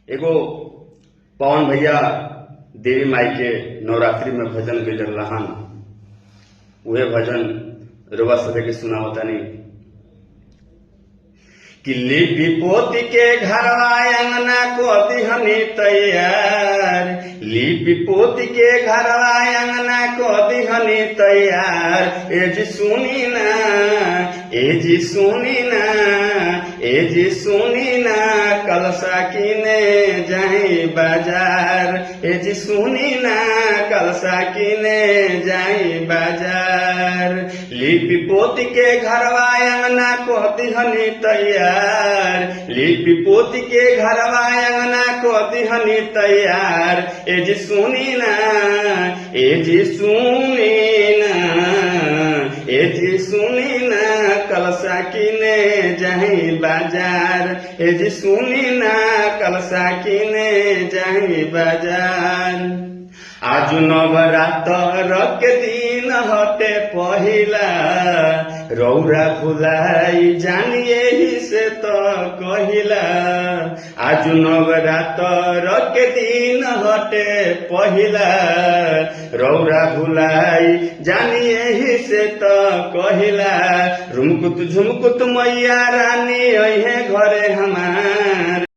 एगो पवन भैया देवी माई के नवरात्रि में भजन गइल रहन। उहे भजन रउआ सभे के सुनावतानी कि लिपि पोती के घरवा अंगना को दिहनी तैयार, लिपि पोती के घरवा अंगना को दिहनी तैयार। ए जी सुनी ना, ए जी सुनी ना, ए जी सुनी ना, कलसा किने जाई बाजार। ए जी सुनी ना, कलसा किने जाई बाजार। लिपि पोती के घरवा अंगना को दिहनी तैयार, लिपि पोती के घरवा अंगना को दिहनी तैयार। ए जी सुनी ना, ए जी सुनी ना, ए जी सुनी ना, कलसा किने जाई बाजार। ए जी सुनी ना, कलसा किने जाई बाजार। आज नवरात्र के दिन हटे पहिला, रौरा भुलाई जानिए ही से तो कहिला। आज नवरात्र के दिन हटे पहिला, रौरा भुलाई जानिए ही से तो कहिला। रुमकुत झुमकुत मैया रानी अहे घरे हमार,